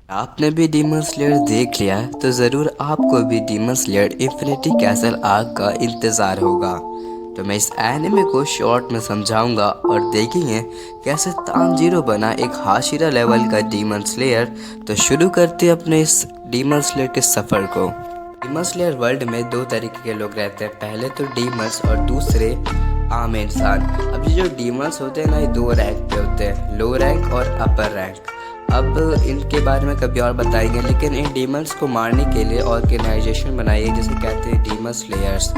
आपने भी demon slayer देख लिया है तो ज़रूर आपको भी demon slayer infinity castle arc का इंतज़ार होगा। तो मैं इस एनिमे को शॉर्ट में समझाऊंगा और देखेंगे कैसे तानजीरो बना एक हाशिरा लेवल का डीमन स्लेयर। तो शुरू करते हैं अपने इस डीमन स्लेयर के सफ़र को। डीमन स्लेयर वर्ल्ड में दो तरीके के लोग रहते हैं, पहले तो डीमंस और दूसरे आम इंसान। अब ये जो डीमंस होते हैं ना, ये दो रैंक पे होते हैं, लो रैंक और अपर रैंक। अब इनके बारे में कभी और बताएंगे, लेकिन इन डीमंस को मारने के लिए ऑर्गेनाइजेशन बनाई है जिसे कहते हैं डीमन स्लेयर्स।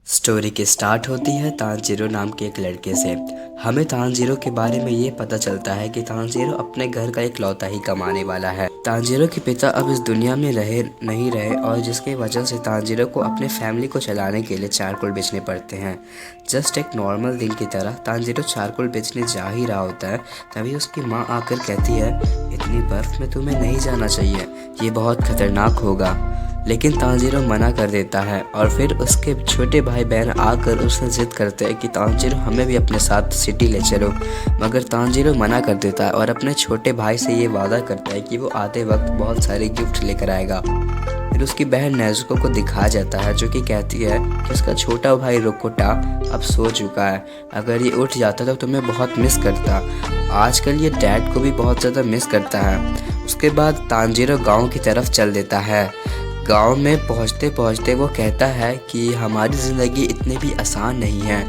स्टोरी की स्टार्ट होती है तानजीरो नाम के एक लड़के से। हमें तानजीरो के बारे में ये पता चलता है कि तानजीरो अपने घर का इकलौता ही कमाने वाला है। तानजीरो के पिता अब इस दुनिया में नहीं रहे और जिसकी वजह से तानजीरो को अपने फैमिली को चलाने के लिए चारकोल बेचने पड़ते हैं। जस्ट एक नॉर्मल दिन की तरह तानजीरो चारकोल बेचने जा ही रहा होता है, तभी उसकी माँ आकर कहती है, इतनी बर्फ़ में तुम्हें नहीं जाना चाहिए, ये बहुत खतरनाक होगा। लेकिन तानजीरो मना कर देता है और फिर उसके छोटे भाई बहन आकर उससे जिद करते हैं कि तानजीरो हमें भी अपने साथ सिटी ले चलो। मगर तानजीरो मना कर देता है और अपने छोटे भाई से ये वादा करता है कि वो आते वक्त बहुत सारे गिफ्ट लेकर आएगा। फिर उसकी बहन नेज़ुको को दिखाया जाता है जो कि कहती है कि उसका छोटा भाई रोकोटा अब सो चुका है, अगर ये उठ जाता तो तुम्हें बहुत मिस करता। आजकल ये डैड को भी बहुत ज़्यादा मिस करता है। उसके बाद तानजीरो गाँव की तरफ चल देता है। गांव में पहुंचते पहुंचते वो कहता है कि हमारी ज़िंदगी इतनी भी आसान नहीं है।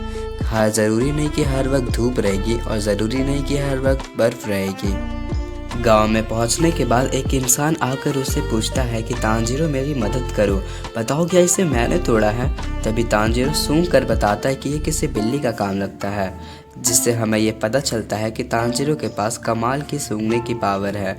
हर ज़रूरी नहीं कि हर वक्त धूप रहेगी और ज़रूरी नहीं कि हर वक्त बर्फ़ रहेगी। गांव में पहुंचने के बाद एक इंसान आकर उससे पूछता है कि तानजीरो मेरी मदद करो, बताओ क्या इसे मैंने तोड़ा है। तभी तानजीरो सूंघ कर बताता है कि ये किसी बिल्ली का काम लगता है, जिससे हमें ये पता चलता है कि तानजीरो के पास कमाल की सूंघने की पावर है।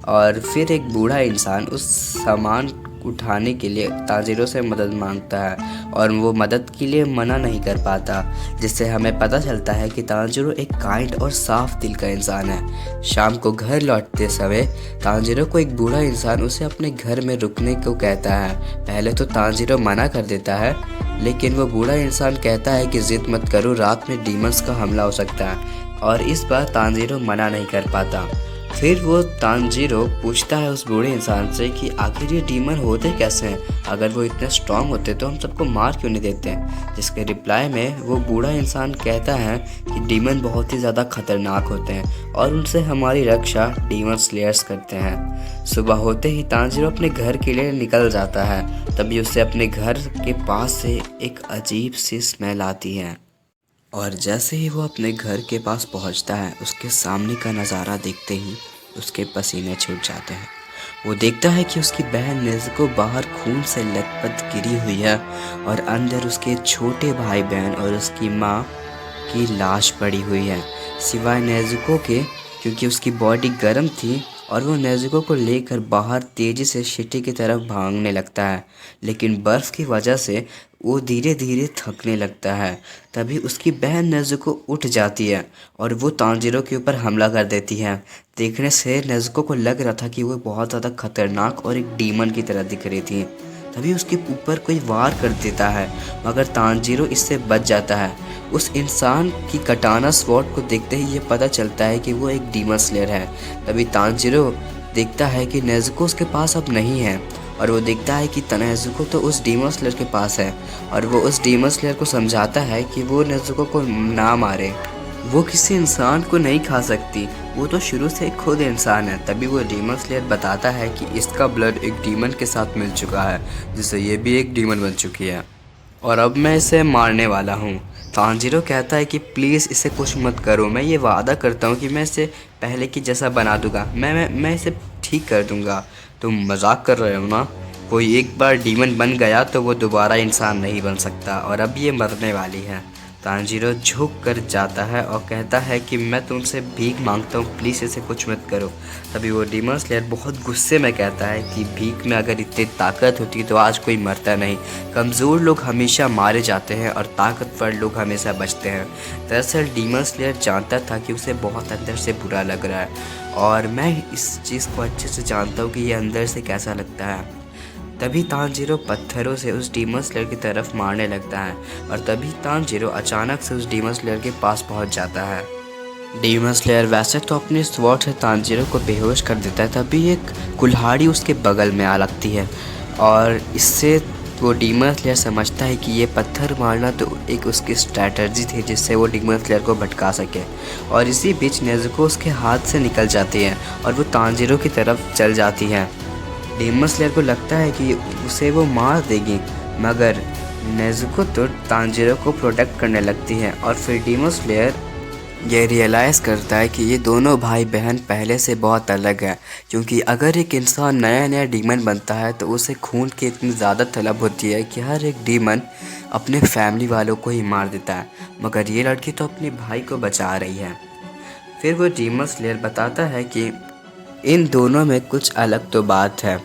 और फिर एक बूढ़ा इंसान उस सामान उठाने के लिए तानजीरो से मदद मांगता है और वो मदद के लिए मना नहीं कर पाता, जिससे हमें पता चलता है कि तानजीरो एक काइंड और साफ दिल का इंसान है। शाम को घर लौटते समय तानजीरो को एक बूढ़ा इंसान उसे अपने घर में रुकने को कहता है। पहले तो तानजीरो मना कर देता है, लेकिन वो बूढ़ा इंसान कहता है कि जिद मत करो, रात में डीमंस का हमला हो सकता है, और इस बार तानजीरो मना नहीं कर पाता। फिर वो तानजीरो पूछता है उस बूढ़े इंसान से कि आखिर ये डीमन होते कैसे हैं, अगर वो इतने स्ट्रांग होते तो हम सबको मार क्यों नहीं देते। जिसके रिप्लाई में वो बूढ़ा इंसान कहता है कि डीमन बहुत ही ज़्यादा खतरनाक होते हैं और उनसे हमारी रक्षा डीमन स्लेयर्स करते हैं। सुबह होते ही तानजीरो अपने घर के लिए निकल जाता है, तभी उसे अपने घर के पास से एक अजीब सी स्मेल आती है और जैसे ही वो अपने घर के पास पहुंचता है, उसके सामने का नज़ारा देखते ही उसके पसीने छूट जाते हैं। वो देखता है कि उसकी बहन नेज़ुको बाहर खून से लथपथ गिरी हुई है और अंदर उसके छोटे भाई बहन और उसकी माँ की लाश पड़ी हुई है, सिवाय नेज़ुको के, क्योंकि उसकी बॉडी गर्म थी और वो नेज़ुको को लेकर बाहर तेज़ी से सिटी की तरफ भागने लगता है। लेकिन बर्फ़ की वजह से वो धीरे धीरे थकने लगता है। तभी उसकी बहन नेज़ुको उठ जाती है और वो तानजीरो के ऊपर हमला कर देती है। देखने से नेज़ुको को लग रहा था कि वो बहुत ज़्यादा खतरनाक और एक डीमन की तरह दिख रही थी। तभी उसके ऊपर कोई वार कर देता है, मगर तानजीरो इससे बच जाता है। उस इंसान की कटाना स्वॉर्ड को देखते ही ये पता चलता है कि वो एक डीमन स्लेयर है। तभी तानजीरो देखता है कि नेज़ुको उसके पास अब नहीं है और वो देखता है कि नेज़ुको तो उस डीमन स्लेयर के पास है और वो उस डीमन स्लेयर को समझाता है कि वो नेज़ुको को ना मारे, वो किसी इंसान को नहीं खा सकती, वो तो शुरू से खुद इंसान है। तभी वो डीमन स्लेयर बताता है कि इसका ब्लड एक डीमन के साथ मिल चुका है, जिससे ये भी एक डीमन बन चुकी है और अब मैं इसे मारने वाला हूँ। तानजीरो कहता है कि प्लीज़ इसे कुछ मत करो, मैं ये वादा करता हूँ कि मैं इसे पहले की जैसा बना दूंगा, मैं इसे ठीक कर दूंगा। तुम मजाक कर रहे हो ना? कोई एक बार डीमन बन गया तो वो दोबारा इंसान नहीं बन सकता और अब ये मरने वाली है। तानजीरो झुक कर जाता है और कहता है कि मैं तुमसे भीख मांगता हूँ, प्लीज़ इसे कुछ मत करो। तभी वो डीमन स्लेयर बहुत गुस्से में कहता है कि भीख में अगर इतनी ताकत होती तो आज कोई मरता नहीं, कमज़ोर लोग हमेशा मारे जाते हैं और ताकतवर लोग हमेशा बचते हैं। दरअसल डीमन स्लेयर जानता था कि उसे बहुत अंदर से बुरा लग रहा है और मैं इस चीज़ को अच्छे से जानता हूँ कि ये अंदर से कैसा लगता है। तभी तानजीरो पत्थरों से उस डीमन स्लेयर की तरफ मारने लगता है और तभी तानजीरो अचानक से उस डीमन स्लेयर के पास पहुंच जाता है। डीमन स्लेयर वैसे तो अपनी स्वॉर्ड से तांजीरो को बेहोश कर देता है, तभी एक कुल्हाड़ी उसके बगल में आ लगती है और इससे वो डीमन स्लेयर समझता है कि ये पत्थर मारना तो एक उसकी स्ट्रैटेजी थी जिससे वो डीमन स्लेयर को भटका सके। और इसी बीच नेज़ुको उसके हाथ से निकल जाती है और वो तांजीरो की तरफ चल जाती है। डीमन स्लेयर को लगता है कि उसे वो मार देगी, मगर नेज़ुको तो तांजीरो को प्रोटेक्ट करने लगती है और फिर डीमन स्लेयर ये रियलाइज़ करता है कि ये दोनों भाई बहन पहले से बहुत अलग है, क्योंकि अगर एक इंसान नया नया डीमन बनता है तो उसे खून की इतनी ज़्यादा तलब होती है कि हर एक डीमन अपने फैमिली वालों को ही मार देता है, मगर ये लड़की तो अपने भाई को बचा रही है। फिर वो डीमन स्लेयर बताता है कि इन दोनों में कुछ अलग तो बात है।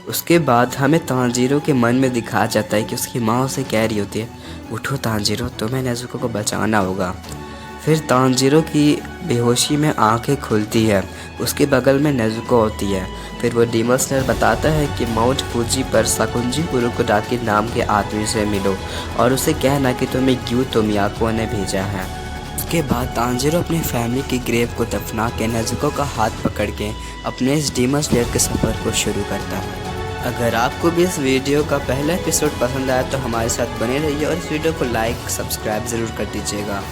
उसके बाद हमें तांजीरो के मन में दिखाया जाता है कि उसकी माँ उसे कह रही होती है, उठो तांजीरो, तुम्हें नेज़ुको को बचाना होगा। फिर तांजीरो की बेहोशी में आंखें खुलती है, उसके बगल में नेज़ुको होती है। फिर वो डीमन स्लेयर बताता है कि माउंट फूजी पर साकुंजी कुरोकोडाकी नाम के आदमी से मिलो और उसे कहना कि तुम्हें ग्यू तोमियाको ने भेजा है। उसके बाद तांजीरो अपनी फैमिली की ग्रेव को दफना के नेज़ुको का हाथ पकड़ के अपने इस डीमन स्लेयर के सफ़र को शुरू करता है। अगर आपको भी इस वीडियो का पहला एपिसोड पसंद आया तो हमारे साथ बने रहिए और इस वीडियो को लाइक सब्सक्राइब ज़रूर कर दीजिएगा।